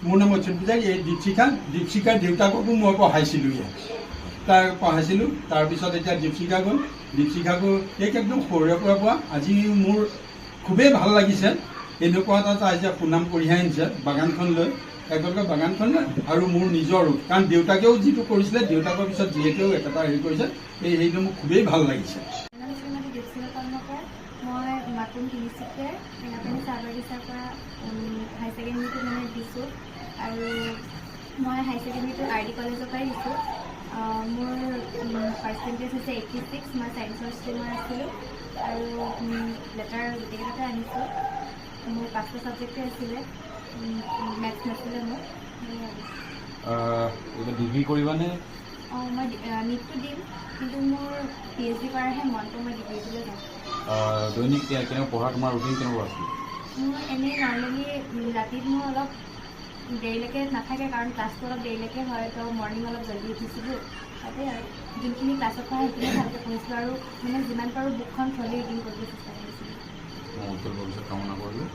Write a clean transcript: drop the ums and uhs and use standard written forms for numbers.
মোৰ নাম অচ্যুত পূজাৰী। এই দীপশিকাৰ দেউতাককো মই পঢ়াইছিলোঁ ইয়াত। তাক পঢ়াইছিলোঁ। তাৰপিছত এতিয়া দীপশিখা গ'ল। দীপশিখাকো এক একদম সৰুৰে পৰা পোৱা। আজি মোৰ খুবেই ভাল লাগিছে। এনেকুৱা এটা আজি সুনাম কঢ়িয়াই আনিছে বাগানখন লৈ, একেলগে বাগানখন লৈ আৰু মোৰ নিজৰো। কাৰণ দেউতাকেও যিটো কৰিছিলে, দেউতাকৰ পিছত যিহেতু একেটা হেৰি কৰিছে, সেইটো মোৰ খুবেই ভাল লাগিছে। মই মাকুম তিনিচুকীয়া সেনাপানী চাহ বাগিচাৰ পৰা হাই ছেকেণ্ডেৰীটো মানে দিছোঁ আৰু মই হাই ছেকেণ্ডেৰীটো আৰ ডি কলেজৰ পৰাই দিছোঁ। মোৰ পাৰ্চেণ্টেজ হৈছে 86। মই ছায়েন্সৰ ষ্ট্ৰীমৰ আছিলোঁ আৰু লেটাৰ গোটেইকেইটাতে আনিছোঁ। মোৰ 5টা ছাবজেক্টে আছিলে, মেথছ নাছিলে মোৰ। ডিগ্ৰী কৰিবানে? মই নীটটো দিম, কিন্তু মোৰ PhD কৰাৰহে মন, তো মই ডিগ্ৰীটোলৈ যাম। দৈনিক কেনেকুৱা পঢ়া, তোমাৰ ৰুটিন কেনেকুৱা আছিল? মোৰ এনেই নৰ্মেলি ৰাতিত মোৰ অলপ দেৰিলৈকে নাথাকে, কাৰণ ক্লাছটো অলপ দেৰিলৈকে হয়, তো মৰ্ণিং অলপ জল্দি উঠিছিলোঁ। তাতে আৰু যোনখিনি ক্লাছত পঢ়া সেইখিনি ভালকৈ পঢ়িছিলোঁ আৰু মানে যিমান পাৰোঁ বুকখন থ'লে ৰিডিং কৰিবলৈ চেষ্টা কৰিছিলোঁ। মই উজ্জ্বল ভৱিষ্যত কামনা কৰিলোঁ।